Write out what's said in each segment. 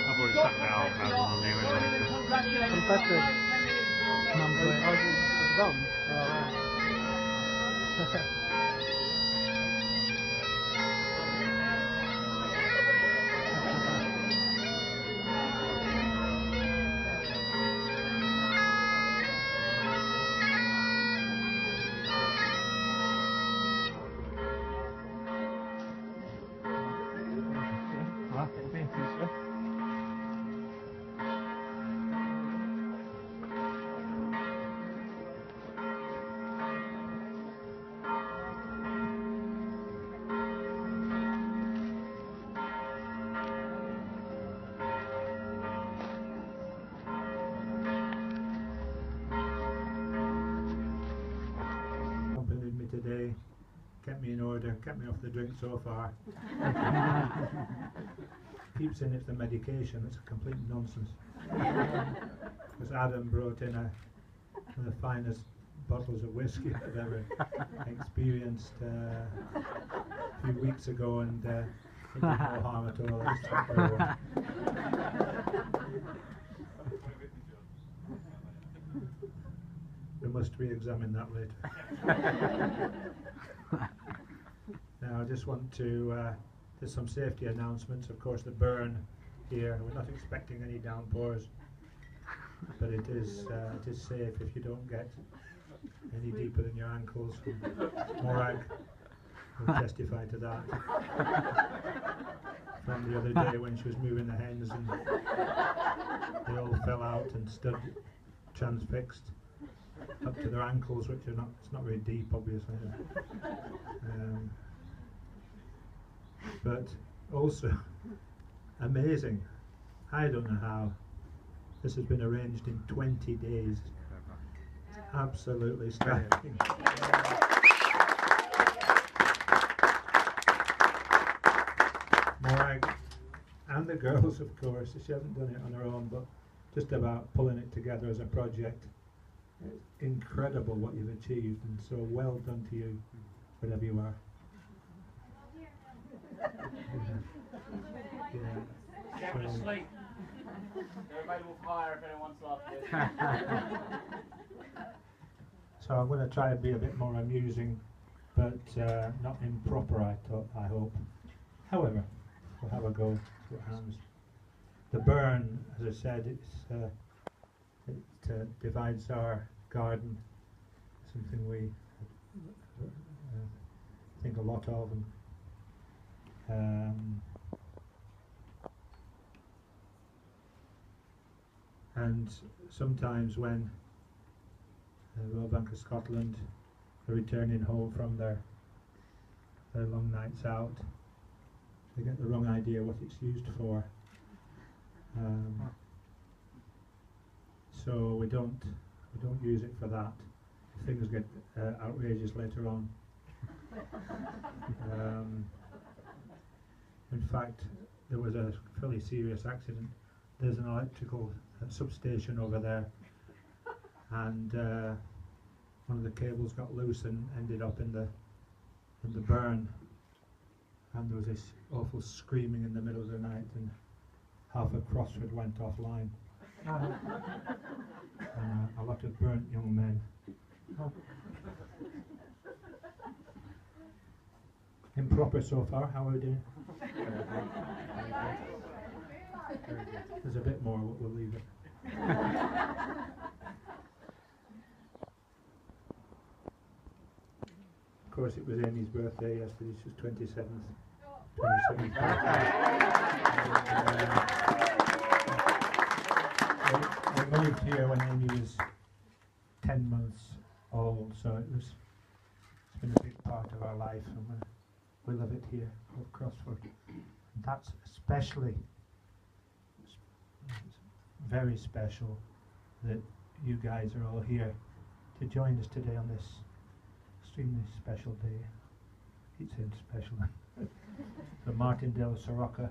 I've already sat down, I'll leave it later. Fantastic. Number done. Accompanied me today, kept me in order, kept me off the drink so far. Keeps saying it's the medication, it's a complete nonsense. Because Adam brought in one of the finest bottles of whiskey I've ever experienced a few weeks ago, and it did no harm at all. I just took it away. We must re-examine that later. Now I just want to, there's some safety announcements. Of course the burn here, we're not expecting any downpours, but it is safe if you don't get any deeper than your ankles. Morag will testify to that. From the other day when she was moving the hens and they all fell out and stood transfixed up to their ankles, which are not, it's not very deep obviously. But also amazing, I don't know how, this has been arranged in 20 days. Absolutely striking. Morag and the girls, of course, she hasn't done it on her own, but just about pulling it together as a project. It's incredible what you've achieved, and so well done to you, wherever you are. Get to sleep. They're available for hire if anyone wants to. So I'm going to try and be a bit more amusing, but not improper, I hope. However, we'll have a go, see what happens. The burn, as I said, it divides our garden, something we think a lot of. And sometimes when the Royal Bank of Scotland are returning home from their long nights out, they get the wrong idea what it's used for. So we don't use it for that. Things get outrageous later on. In fact, there was a fairly serious accident. There's an electrical substation over there, and one of the cables got loose and ended up in the burn, and there was this awful screaming in the middle of the night, and half of Crossford went offline. And a lot of burnt young men. Improper so far, how are we doing? There's a bit more, but we'll leave it. Of course, it was Amy's birthday yesterday. She was 27th. We moved here when Amy was 10 months old, so it's been a big part of our life, and we love it here at Crossford. And that's especially very special that you guys are all here to join us today on this extremely special day. Keep saying special. So Martindale, Soroka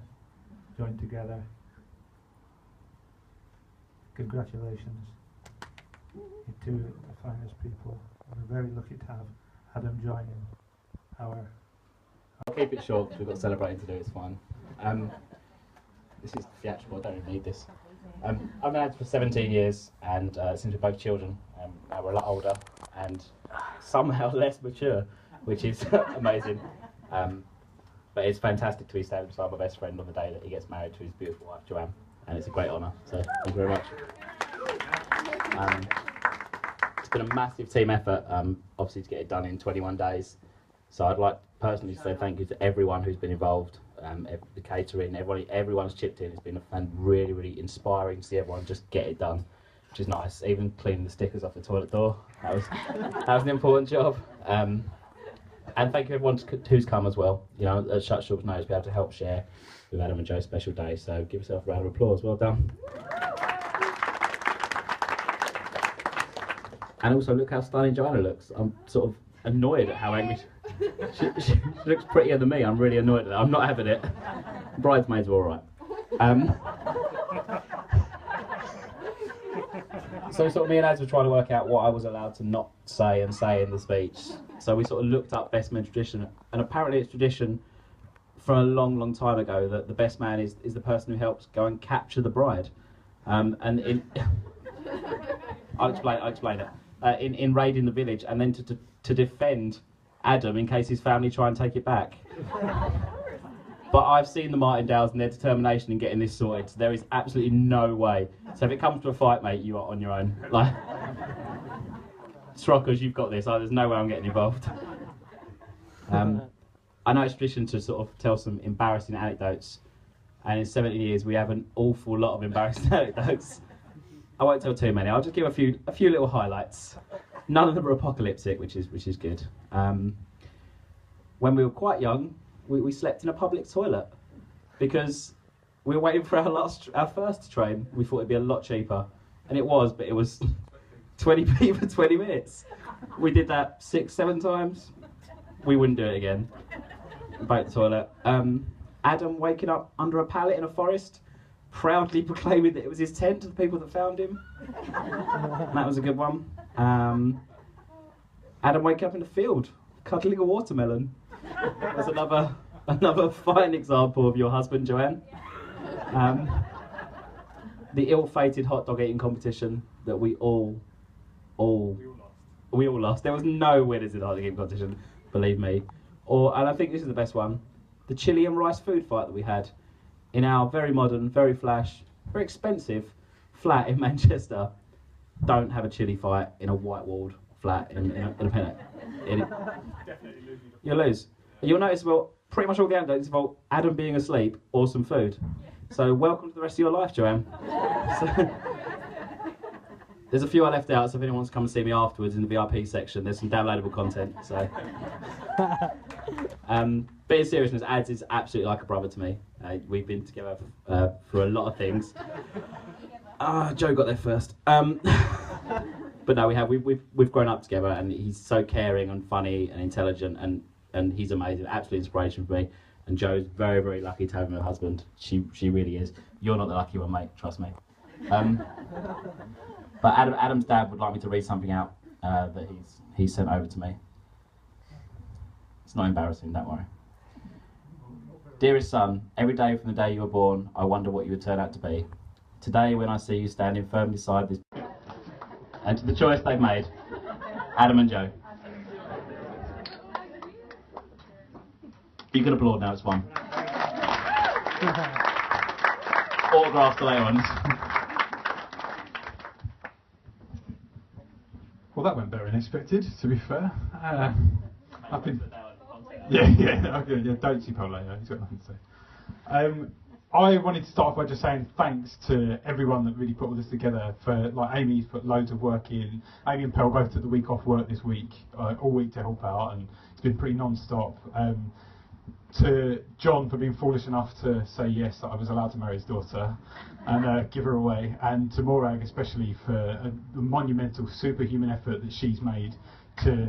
joined together. Congratulations, you two are the finest people. We're very lucky to have Adam joining our... I'll keep it short because we've got celebrating to do, it's fine. This is theatrical, I don't even need this. I've been married for 17 years, and since we're both children, now we're a lot older and somehow less mature, which is amazing. But it's fantastic to be standing beside my best friend on the day that he gets married to his beautiful wife, Joanne, and it's a great honour, so thank you very much. It's been a massive team effort, obviously, to get it done in 21 days. So I'd like personally to say thank you to everyone who's been involved, the catering, everyone's chipped in. It's been really, really inspiring to see everyone just get it done, which is nice. Even cleaning the stickers off the toilet door, that was an important job. And thank you everyone who's come as well. You know, at such short notice, be able to help share with Adam and Joe's special day. So give yourself a round of applause. Well done. And also, look how stunning Joanna looks. I'm sort of annoyed at how angry she looks prettier than me. I'm really annoyed at that. I'm not having it. Bridesmaids are all right. So sort of me and Az were trying to work out what I was allowed to not say and say in the speech. So we sort of looked up best man tradition, and apparently it's tradition from a long, long time ago that the best man is the person who helps go and capture the bride. I'll explain it. In raiding the village, and then to defend Adam in case his family try and take it back. But I've seen the Martindales and their determination in getting this sorted, so there is absolutely no way. So if it comes to a fight, mate, you are on your own. Like, Strockers, you've got this. There's no way I'm getting involved. I know it's tradition to sort of tell some embarrassing anecdotes, and in 17 years we have an awful lot of embarrassing anecdotes. I won't tell too many. I'll just give a few little highlights. None of them are apocalyptic, which is good. When we were quite young, we slept in a public toilet because we were waiting for our first train. We thought it'd be a lot cheaper, and it was, but it was 20p for 20 minutes. We did that 6-7 times. We wouldn't do it again. Back to the toilet. Adam waking up under a pallet in a forest, proudly proclaiming that it was his tent to the people that found him. That was a good one. Adam waking up in the field, cuddling a watermelon. That's another fine example of your husband, Joanne. The ill-fated hot dog eating competition that we all lost. There was no winners in the hot dog eating competition, believe me. And I think this is the best one, the chili and rice food fight that we had in our very modern, very flash, very expensive flat in Manchester. Don't have a chili fight in a white-walled flat in a pennant. You'll lose. You'll notice, well, pretty much all the anecdotes involve Adam being asleep or some food. So welcome to the rest of your life, Joanne. There's a few I left out, so if anyone wants to come and see me afterwards in the VIP section, there's some downloadable content. So, but in seriousness, Az is absolutely like a brother to me. We've been together for a lot of things. Joe got there first. But no, we've grown up together, and he's so caring and funny and intelligent, and he's amazing, absolute inspiration for me. And Joe's very, very lucky to have him as a husband. She really is. You're not the lucky one, mate. Trust me. But Adam's dad would like me to read something out that he's sent over to me. It's not embarrassing, don't worry. Dearest son, every day from the day you were born, I wonder what you would turn out to be. Today, when I see you standing firmly beside this, and to the choice they've made, Adam and Joe. You can applaud now, it's fine. Autographs to later ones. Well, that went better than expected, to be fair. I've been... Yeah, don't see Paul later, he's got nothing to say. I wanted to start off by just saying thanks to everyone that really put all this together. Amy's put loads of work in. Amy and Pearl both took the week off work this week, all week to help out, and it's been pretty non-stop. To John for being foolish enough to say yes, that I was allowed to marry his daughter and give her away, and to Morag especially for the monumental superhuman effort that she's made to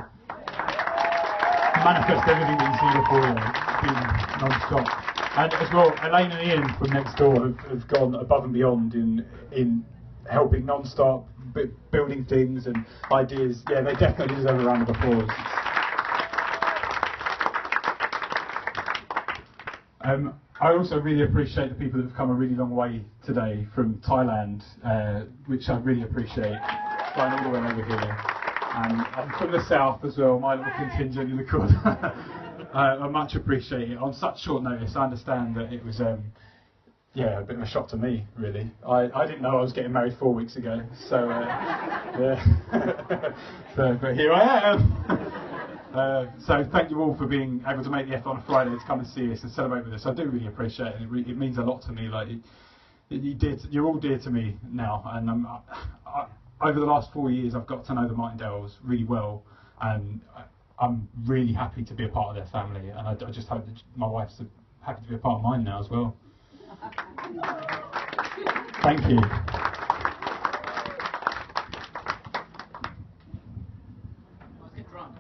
manifest everything that you see before you. It's been non-stop. And as well, Elaine and Ian from next door have gone above and beyond in helping non-stop, building things and ideas. Yeah, they definitely deserve a round of applause. I also really appreciate the people that have come a really long way today from Thailand, which I really appreciate, flying all the way over here. And from the south as well, my little contingent in the corner. I much appreciate it. On such short notice, I understand that it was a bit of a shock to me, really. I didn't know I was getting married 4 weeks ago, so yeah. But here I am. So thank you all for being able to make the effort on a Friday to come and see us and celebrate with us. I do really appreciate it. It means a lot to me. Like you're all dear to me now, and over the last 4 years, I've got to know the Martindales really well, and I'm really happy to be a part of their family. And I just hope that my wife's happy to be a part of mine now as well. Thank you. Let's get drunk.